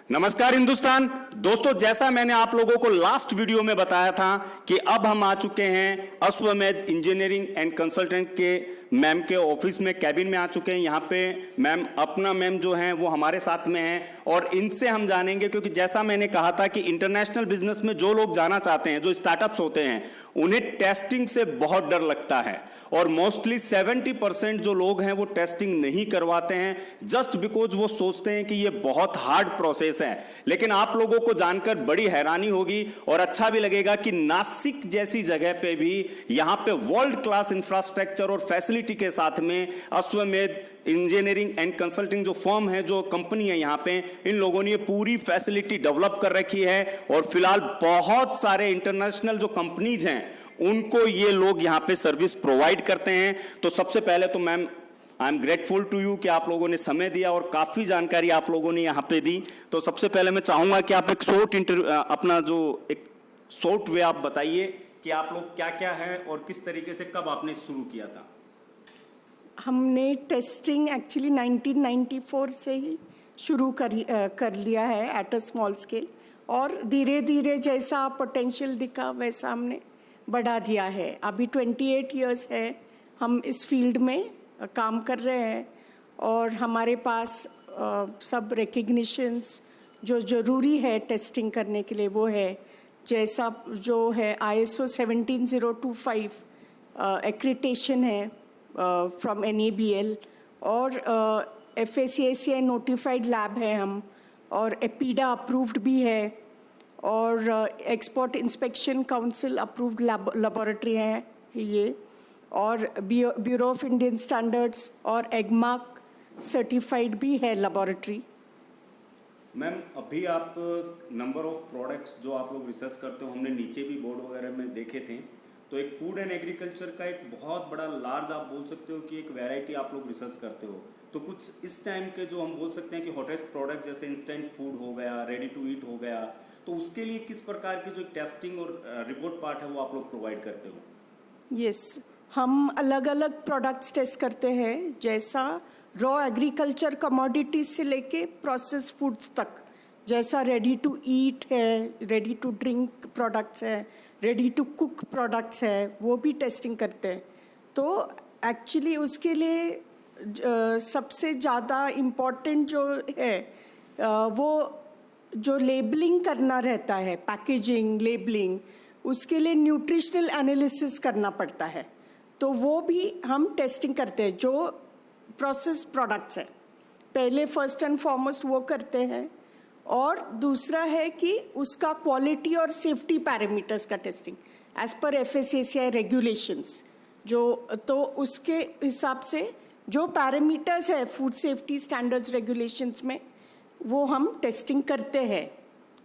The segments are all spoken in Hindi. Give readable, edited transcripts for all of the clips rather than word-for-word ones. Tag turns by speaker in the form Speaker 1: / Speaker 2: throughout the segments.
Speaker 1: नमस्कार हिंदुस्तान दोस्तों, जैसा मैंने आप लोगों को लास्ट वीडियो में बताया था कि अब हम आ चुके हैं अश्वमेध इंजीनियरिंग एंड कंसल्टेंट के मैम के ऑफिस में, कैबिन में आ चुके हैं। यहाँ पे मैम जो हैं वो हमारे साथ में हैं और इनसे हम जानेंगे, क्योंकि जैसा मैंने कहा था कि इंटरनेशनल बिजनेस में जो लोग जाना चाहते हैं, जो स्टार्टअप्स होते हैं, उन्हें टेस्टिंग से बहुत डर लगता है और मोस्टली 70% जो लोग हैं वो टेस्टिंग नहीं करवाते हैं जस्ट बिकॉज वो सोचते हैं कि ये बहुत हार्ड प्रोसेस है। लेकिन आप लोगों को जानकर बड़ी हैरानी होगी और अच्छा भी लगेगा कि नासिक जैसी जगह पे भी यहाँ पे वर्ल्ड क्लास इंफ्रास्ट्रक्चर और फैसिलिटी के साथ में अश्वमेध इंजीनियरिंग एंड कंसल्टिंग जो फर्म है, जो कंपनी है, यहाँ पे इन लोगों ने पूरी फैसिलिटी डेवलप कर रखी है और फिलहाल बहुत सारे इंटरनेशनल जो कंपनीज हैं उनको ये लोग यहाँ पे सर्विस प्रोवाइड करते हैं। तो सबसे पहले तो ma'am, I am grateful to you कि आप लोगों ने समय दिया और काफी जानकारी आप लोगों ने यहाँ पे दी। तो सबसे पहले मैं चाहूंगा कि आप एक शॉर्ट वे आप बताइए कि आप लोग क्या क्या है और किस तरीके से, कब आपने शुरू किया था।
Speaker 2: हमने टेस्टिंग एक्चुअली 1994 से ही शुरू कर लिया है एट अ स्मॉल स्केल, और धीरे धीरे जैसा पोटेंशियल दिखा वैसा हमने बढ़ा दिया है। अभी 28 इयर्स है हम इस फील्ड में काम कर रहे हैं और हमारे पास सब रिकग्निशंस जो ज़रूरी है टेस्टिंग करने के लिए वो है, जैसा जो है ISO 17025 एक्रीडिटेशन है फ्रॉम NABL, और FSCSI नोटिफाइड लैब है हम, और एपीडा अप्रूव्ड भी है, और export inspection council approved laboratory है ये, और ब्यूरो ऑफ इंडियन स्टैंडर्ड्स और एगमार्क सर्टिफाइड भी है लेबोरेटरी।
Speaker 1: मैम, अभी आप नंबर ऑफ प्रोडक्ट्स जो आप लोग रिसर्च करते हो, हमने नीचे भी बोर्ड वगैरह में देखे थे, तो एक फूड एंड एग्रीकल्चर का एक बहुत बड़ा लार्ज आप बोल सकते हो कि एक वैरायटी आप लोग रिसर्च करते हो। तो कुछ इस टाइम के जो हम बोल सकते हैं कि हॉटेस्ट प्रोडक्ट जैसे इंस्टेंट फूड हो गया, रेडी टू ईट हो गया, तो उसके लिए किस प्रकार की जो टेस्टिंग और रिपोर्ट पार्ट है वो आप लोग प्रोवाइड करते हो।
Speaker 2: यस, हम अलग अलग प्रोडक्ट्स टेस्ट करते हैं, जैसा रॉ एग्रीकल्चर कमोडिटीज से लेके प्रोसेस फूड्स तक, जैसा रेडी टू ईट है, रेडी टू ड्रिंक प्रोडक्ट्स है, रेडी टू कुक प्रोडक्ट्स है, वो भी टेस्टिंग करते हैं। तो एक्चुअली उसके लिए सबसे ज़्यादा इम्पोर्टेंट जो है वो जो लेबलिंग करना रहता है, पैकेजिंग लेबलिंग, उसके लिए न्यूट्रिशनल एनालिसिस करना पड़ता है, तो वो भी हम टेस्टिंग करते हैं। जो प्रोसेस प्रोडक्ट्स है पहले फर्स्ट एंड फॉरमोस्ट वो करते हैं, और दूसरा है कि उसका क्वालिटी और सेफ्टी पैरामीटर्स का टेस्टिंग एज पर FSCSI रेगुलेशंस, जो तो उसके हिसाब से जो पैरामीटर्स है फूड सेफ्टी स्टैंडर्ड्स रेगुलेशंस में वो हम टेस्टिंग करते हैं।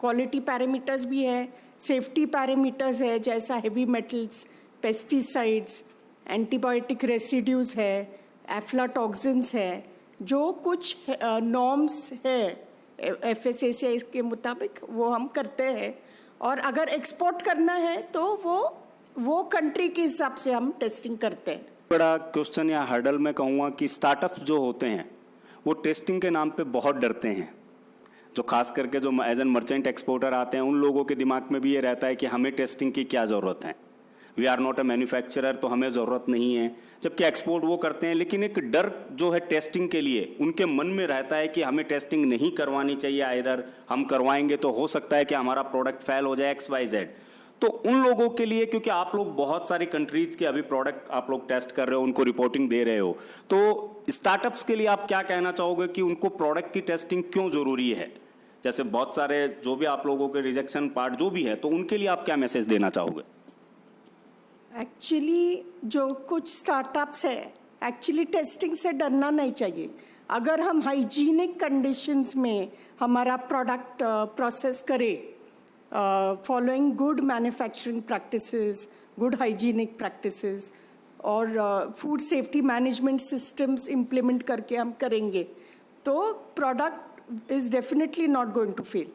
Speaker 2: क्वालिटी पैरामीटर्स भी है, सेफ्टी पैरामीटर्स है, जैसा heavy metals, pesticides, antibiotic residues है, एफ्लाटॉक्सिन्स है, जो कुछ नॉर्म्स है FSCSI के मुताबिक वो हम करते हैं। और अगर एक्सपोर्ट करना है तो वो कंट्री के हिसाब से हम टेस्टिंग करते हैं।
Speaker 1: बड़ा क्वेश्चन या हर्डल मैं कहूँगा कि स्टार्टअप्स जो होते हैं वो टेस्टिंग के नाम पे बहुत डरते हैं, जो खास करके जो एज एन मर्चेंट एक्सपोर्टर आते हैं उन लोगों के दिमाग में भी ये रहता है कि हमें टेस्टिंग की क्या ज़रूरत है, we are not a manufacturer, तो हमें ज़रूरत नहीं है। जबकि एक्सपोर्ट वो करते हैं, लेकिन एक डर जो है टेस्टिंग के लिए उनके मन में रहता है कि हमें टेस्टिंग नहीं करवानी चाहिए, इधर हम करवाएंगे तो हो सकता है कि हमारा प्रोडक्ट फेल हो जाए XYZ। तो उन लोगों के लिए, क्योंकि आप लोग बहुत सारी कंट्रीज के अभी प्रोडक्ट आप लोग टेस्ट कर रहे हो, उनको रिपोर्टिंग दे रहे हो, तो स्टार्टअप्स के लिए आप क्या कहना चाहोगे कि उनको प्रोडक्ट की टेस्टिंग क्यों ज़रूरी है? जैसे बहुत सारे जो भी आप लोगों के रिजेक्शन पार्ट जो भी है, तो उनके लिए आप क्या मैसेज देना चाहोगे?
Speaker 2: एक्चुअली जो कुछ स्टार्टअप्स है, एक्चुअली टेस्टिंग से डरना नहीं चाहिए। अगर हम हाइजीनिक कंडीशंस में हमारा प्रोडक्ट प्रोसेस करें, following good manufacturing practices, good hygienic practices, और food safety management systems implement करके हम करेंगे, तो product is definitely not going to fail.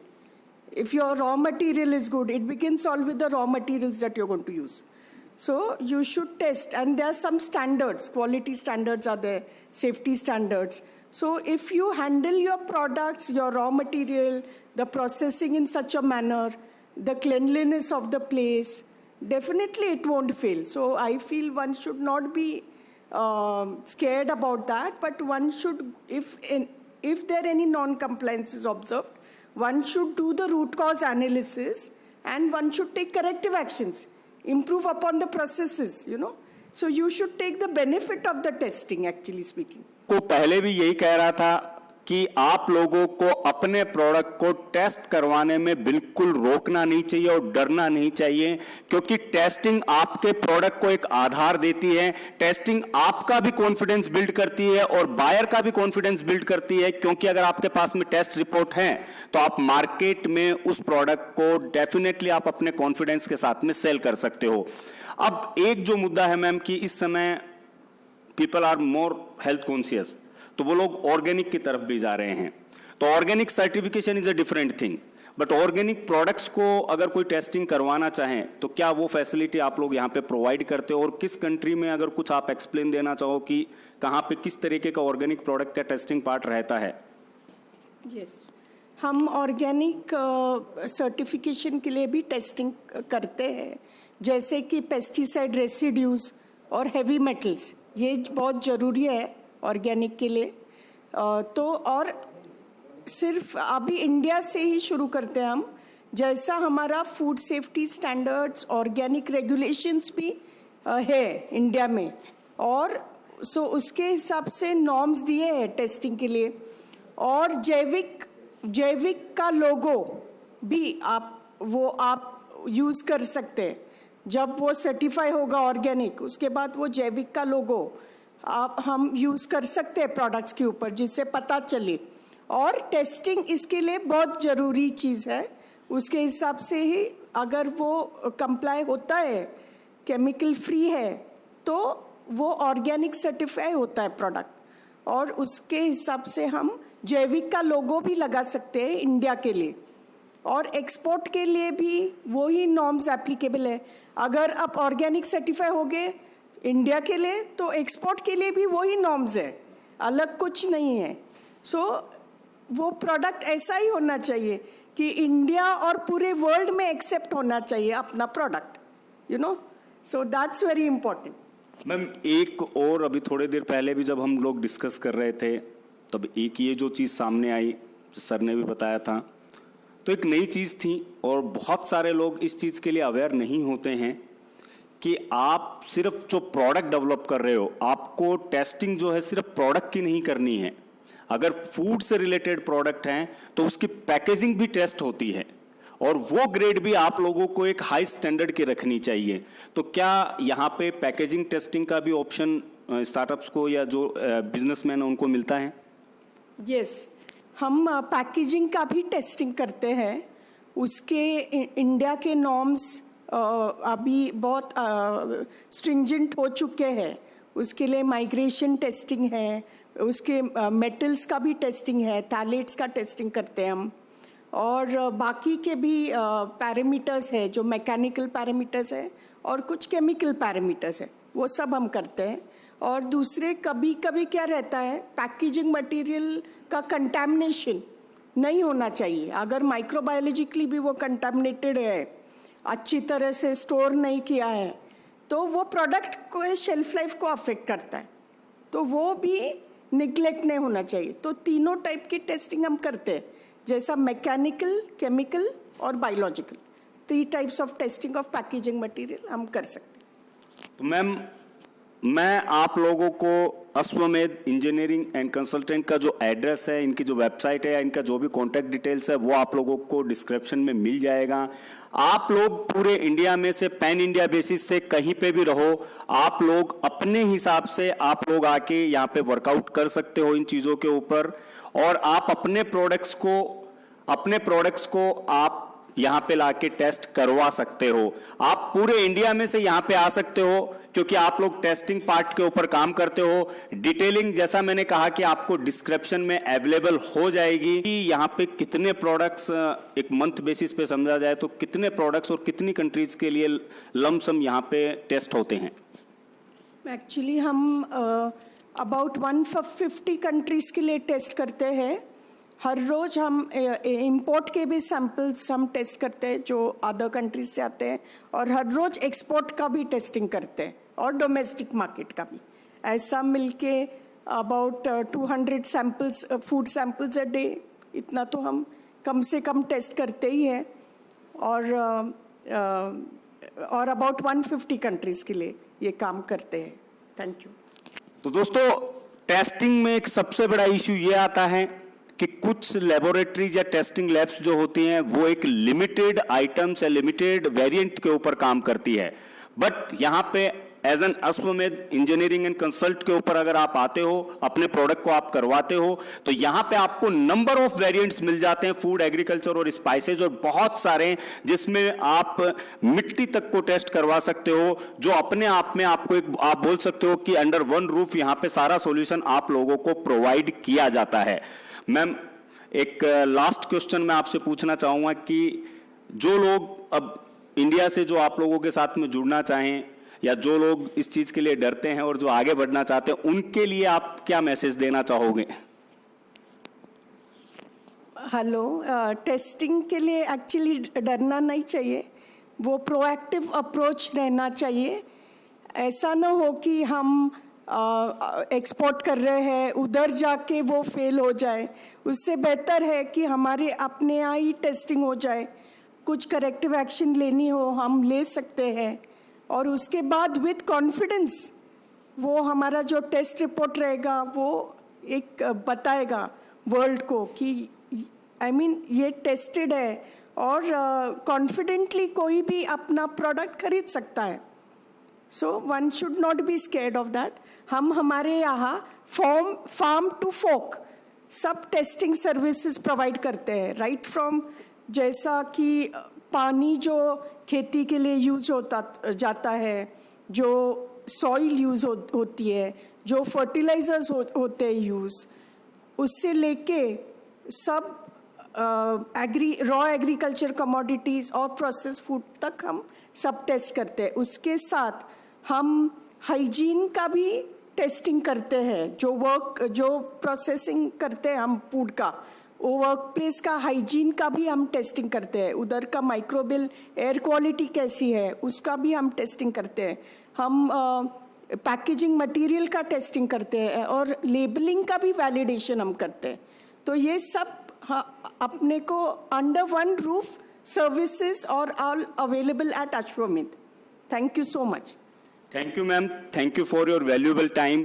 Speaker 2: If your raw material is good, it begins all with the raw materials that you're going to use. So you should test, and there are some standards, quality standards are there, safety standards. So if you handle your products, your raw material, the processing in such a manner, the cleanliness of the place, definitely it won't fail. So I feel one should not be scared about that, but one should, if there any non-compliance is observed, one should do the root cause analysis and one should take corrective actions, improve upon the processes, you know. So you should take the benefit of the testing, actually speaking.
Speaker 1: को पहले भी यही कह रहा था कि आप लोगों को अपने प्रोडक्ट को टेस्ट करवाने में बिल्कुल रोकना नहीं चाहिए और डरना नहीं चाहिए, क्योंकि टेस्टिंग आपके प्रोडक्ट को एक आधार देती है, टेस्टिंग आपका भी कॉन्फिडेंस बिल्ड करती है और बायर का भी कॉन्फिडेंस बिल्ड करती है, क्योंकि अगर आपके पास में टेस्ट रिपोर्ट है तो आप मार्केट में उस प्रोडक्ट को डेफिनेटली आप अपने कॉन्फिडेंस के साथ में सेल कर सकते हो। अब एक जो मुद्दा है मैम कि इस समय people are more health conscious, तो वो लोग ऑर्गेनिक की तरफ भी जा रहे हैं। तो organic certification is a different thing, but organic products को अगर कोई टेस्टिंग करवाना चाहें तो क्या वो फैसिलिटी आप लोग यहाँ पे प्रोवाइड करते हो, और किस कंट्री में अगर कुछ आप एक्सप्लेन देना चाहो कि कहाँ पे किस तरीके का ऑर्गेनिक प्रोडक्ट का टेस्टिंग पार्ट रहता है?
Speaker 2: यस, हम ऑर्गेनिक सर्टिफिकेशन के लिए भी टेस्टिंग करते हैं, जैसे कि पेस्टिसाइड रेसिड्यूज और हेवी मेटल्स, ये बहुत ज़रूरी है ऑर्गेनिक के लिए। तो और सिर्फ अभी इंडिया से ही शुरू करते हैं हम, जैसा हमारा food safety standards organic regulations भी है इंडिया में, और सो उसके हिसाब से नॉर्म्स दिए हैं टेस्टिंग के लिए। और जैविक का लोगो भी आप यूज़ कर सकते हैं। जब वो सर्टिफाई होगा ऑर्गेनिक, उसके बाद वो जैविक का लोगो हम यूज़ कर सकते हैं प्रोडक्ट्स के ऊपर, जिससे पता चले। और टेस्टिंग इसके लिए बहुत ज़रूरी चीज़ है, उसके हिसाब से ही अगर वो कंप्लाई होता है, केमिकल फ्री है, तो वो ऑर्गेनिक सर्टिफाई होता है प्रोडक्ट, और उसके हिसाब से हम जैविक का लोगो भी लगा सकते हैं इंडिया के लिए। और एक्सपोर्ट के लिए भी वही नॉर्म्स एप्लीकेबल है। अगर आप ऑर्गेनिक सर्टिफाई हो गए इंडिया के लिए, तो एक्सपोर्ट के लिए भी वही नॉर्म्स है, अलग कुछ नहीं है। सो वो प्रोडक्ट ऐसा ही होना चाहिए कि इंडिया और पूरे वर्ल्ड में एक्सेप्ट होना चाहिए अपना product, you know. So that's very important.
Speaker 1: Ma'am एक और, अभी थोड़ी देर पहले भी जब हम लोग डिस्कस कर रहे थे तब एक ये जो चीज़ सामने आई, सर ने भी बताया था, तो एक नई चीज़ थी और बहुत सारे लोग इस चीज़ के लिए अवेयर नहीं होते हैं कि आप सिर्फ जो प्रोडक्ट डेवलप कर रहे हो, आपको टेस्टिंग जो है सिर्फ प्रोडक्ट की नहीं करनी है। अगर फूड से रिलेटेड प्रोडक्ट हैं तो उसकी पैकेजिंग भी टेस्ट होती है, और वो ग्रेड भी आप लोगों को एक हाई स्टैंडर्ड की रखनी चाहिए। तो क्या यहाँ पे पैकेजिंग टेस्टिंग का भी ऑप्शन स्टार्टअप्स को या जो बिजनेसमैन है उनको मिलता है?
Speaker 2: यस, हम पैकेजिंग का भी टेस्टिंग करते हैं। उसके इंडिया के नॉर्म्स अभी बहुत स्ट्रिंजेंट हो चुके हैं। उसके लिए माइग्रेशन टेस्टिंग है, उसके मेटल्स का भी टेस्टिंग है, थैलेट्स का टेस्टिंग करते हैं हम, और बाकी के भी पैरामीटर्स है, जो मैकेनिकल पैरामीटर्स है और कुछ केमिकल पैरामीटर्स है, वो सब हम करते हैं। और दूसरे कभी कभी क्या रहता है, पैकेजिंग मटेरियल का कंटैमिनेशन नहीं होना चाहिए। अगर माइक्रोबायोलॉजिकली भी वो कंटैमिनेटेड है, अच्छी तरह से स्टोर नहीं किया है, तो वो प्रोडक्ट को शेल्फ लाइफ को अफेक्ट करता है, तो वो भी निगलेक्ट नहीं होना चाहिए। तो तीनों टाइप की टेस्टिंग हम करते हैं, जैसा मैकेनिकल, केमिकल और biological, 3 types of testing of packaging material हम कर सकते हैं।
Speaker 1: तो मैम, मैं आप लोगों को अश्वमेध इंजीनियरिंग एंड कंसल्टेंट का जो एड्रेस है, इनकी जो वेबसाइट है या इनका जो भी कॉन्टैक्ट डिटेल्स है, वो आप लोगों को डिस्क्रिप्शन में मिल जाएगा। आप लोग पूरे इंडिया में से पैन इंडिया बेसिस से कहीं पे भी रहो, आप लोग अपने हिसाब से आप लोग आके यहाँ पे वर्कआउट कर सकते हो इन चीज़ों के ऊपर, और आप अपने प्रोडक्ट्स को आप यहाँ पे लाके टेस्ट करवा सकते हो। आप पूरे इंडिया में से यहाँ पे आ सकते हो, क्योंकि आप लोग टेस्टिंग पार्ट के ऊपर काम करते हो। डिटेलिंग जैसा मैंने कहा कि आपको डिस्क्रिप्शन में अवेलेबल हो जाएगी कि यहाँ पे कितने प्रोडक्ट्स, एक मंथ बेसिस पे समझा जाए तो कितने प्रोडक्ट्स और कितनी कंट्रीज के लिए लमसम यहाँ पे टेस्ट होते हैं।
Speaker 2: एक्चुअली हम अबाउट 150 कंट्रीज़ के लिए टेस्ट करते हैं। हर रोज़ हम इंपोर्ट के भी सैंपल्स हम टेस्ट करते हैं जो अदर कंट्रीज से आते हैं, और हर रोज़ एक्सपोर्ट का भी टेस्टिंग करते हैं और डोमेस्टिक मार्केट का भी। ऐसा मिलके about 200 samples, food samples a day, इतना तो हम कम से कम टेस्ट करते ही हैं। और अबाउट 150 कंट्रीज़ के लिए ये काम करते हैं। Thank you.
Speaker 1: तो दोस्तों, टेस्टिंग में एक सबसे बड़ा इशू ये आता है कि कुछ लेबोरेटरीज या टेस्टिंग लैब्स जो होती हैं वो एक लिमिटेड आइटम्स या लिमिटेड वेरिएंट के ऊपर काम करती है। बट यहाँ पे एज एन अश्वमेध इंजीनियरिंग एंड कंसल्ट के ऊपर अगर आप आते हो, अपने प्रोडक्ट को आप करवाते हो, तो यहाँ पे आपको नंबर ऑफ वेरिएंट्स मिल जाते हैं फूड, एग्रीकल्चर और स्पाइसेस, और बहुत सारे जिसमें आप मिट्टी तक को टेस्ट करवा सकते हो, जो अपने आप में आपको एक आप बोल सकते हो कि अंडर वन रूफ यहाँ पे सारा सॉल्यूशन आप लोगों को प्रोवाइड किया जाता है। मैम, एक लास्ट क्वेश्चन मैं आपसे पूछना चाहूंगा कि जो लोग अब इंडिया से जो आप लोगों के साथ में जुड़ना चाहें, या जो लोग इस चीज के लिए डरते हैं और जो आगे बढ़ना चाहते हैं, उनके लिए आप क्या मैसेज देना चाहोगे?
Speaker 2: हेलो, टेस्टिंग के लिए एक्चुअली डरना नहीं चाहिए, वो प्रोएक्टिव अप्रोच रहना चाहिए। ऐसा ना हो कि हम एक्सपोर्ट कर रहे हैं, उधर जाके वो फेल हो जाए। उससे बेहतर है कि हमारे अपने यहाँ ही टेस्टिंग हो जाए, कुछ करेक्टिव एक्शन लेनी हो हम ले सकते हैं, और उसके बाद विथ कॉन्फिडेंस वो हमारा जो टेस्ट रिपोर्ट रहेगा वो एक बताएगा वर्ल्ड को कि ये टेस्टेड है, और कॉन्फिडेंटली कोई भी अपना प्रोडक्ट खरीद सकता है। So one should not be scared of that. हम हमारे यहाँ फार्म टू फोक सब टेस्टिंग सर्विसेज प्रोवाइड करते हैं, राइट फ्रॉम जैसा कि पानी जो खेती के लिए यूज होता जाता है, जो सॉइल यूज होती है, जो फर्टिलाइजर्स होते हैं यूज़, उससे लेके सब रॉ एग्रीकल्चर कमोडिटीज़ और प्रोसेस फूड तक हम सब टेस्ट करते हैं। उसके साथ हम हाइजीन का भी टेस्टिंग करते हैं, जो प्रोसेसिंग करते हैं हम फूड का, वो वर्क प्लेस का हाइजीन का भी हम टेस्टिंग करते हैं। उधर का माइक्रोबियल एयर क्वालिटी कैसी है उसका भी हम टेस्टिंग करते हैं। हम पैकेजिंग मटेरियल का टेस्टिंग करते हैं, और लेबलिंग का भी वैलिडेशन हम करते हैं। तो ये सब अपने को अंडर वन रूफ सर्विसेज और ऑल अवेलेबल एट अश्वमेध। Thank you so much.
Speaker 1: Thank you ma'am, thank you for your valuable time.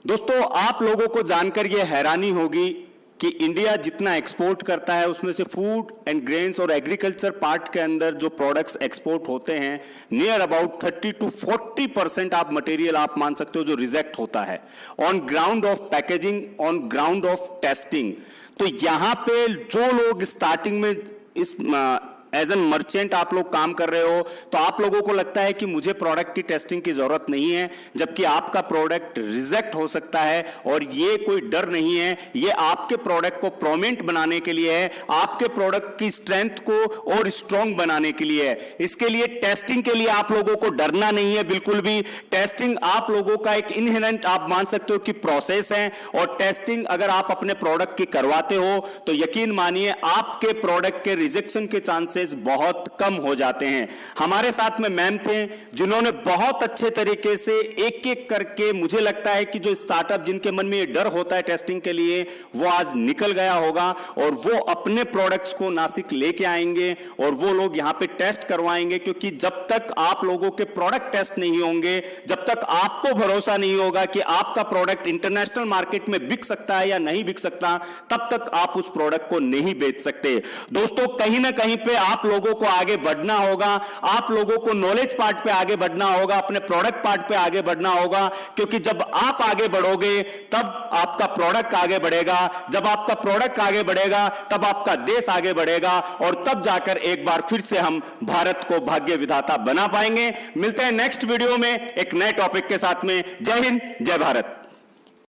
Speaker 1: दोस्तों, आप लोगों को जानकर ये हैरानी होगी कि इंडिया जितना एक्सपोर्ट करता है उसमें से फूड एंड ग्रेन्स और एग्रीकल्चर पार्ट के अंदर जो प्रोडक्ट्स एक्सपोर्ट होते हैं, नियर अबाउट 30 to 40% आप मटेरियल आप मान सकते हो जो रिजेक्ट होता है on ground of packaging, on ground of testing. तो यहाँ पे जो लोग स्टार्टिंग में इस एज एन मर्चेंट आप लोग काम कर रहे हो, तो आप लोगों को लगता है कि मुझे प्रोडक्ट की टेस्टिंग की जरूरत नहीं है, जबकि आपका प्रोडक्ट रिजेक्ट हो सकता है, और ये कोई डर नहीं है, ये आपके प्रोडक्ट को प्रोमिनेंट बनाने के लिए है, आपके प्रोडक्ट की स्ट्रेंथ को और स्ट्रॉन्ग बनाने के लिए है। इसके लिए टेस्टिंग के लिए आप लोगों को डरना नहीं है बिल्कुल भी। टेस्टिंग आप लोगों का एक इनहेरेंट आप मान सकते हो कि प्रोसेस है, और टेस्टिंग अगर आप अपने प्रोडक्ट की करवाते हो तो यकीन मानिए आपके प्रोडक्ट के रिजेक्शन के चांसेस बहुत कम हो जाते हैं। हमारे साथ में मैम थे जिन्होंने बहुत अच्छे तरीके से एक एक करके, मुझे लगता है कि जो स्टार्टअप जिनके मन में ये डर होता है टेस्टिंग के लिए, वो आज निकल गया होगा, और वो अपने प्रोडक्ट्स को नासिक लेके आएंगे और वो लोग यहां पे टेस्ट करवाएंगे। क्योंकि जब तक आप लोगों के प्रोडक्ट टेस्ट नहीं होंगे, जब तक आपको भरोसा नहीं होगा कि आपका प्रोडक्ट इंटरनेशनल मार्केट में बिक सकता है या नहीं बिक सकता, तब तक आप उस प्रोडक्ट को नहीं बेच सकते। दोस्तों, कहीं ना कहीं पे आप लोगों को आगे बढ़ना होगा, आप लोगों को नॉलेज पार्ट पे आगे बढ़ना होगा, अपने प्रोडक्ट पार्ट पे आगे बढ़ना होगा, क्योंकि जब आप आगे बढ़ोगे तब आपका प्रोडक्ट आगे बढ़ेगा, जब आपका प्रोडक्ट आगे बढ़ेगा तब आपका देश आगे बढ़ेगा, और तब जाकर एक बार फिर से हम भारत को भाग्य विधाता बना पाएंगे। मिलते हैं नेक्स्ट वीडियो में एक नए टॉपिक के साथ में। जय हिंद, जय भारत।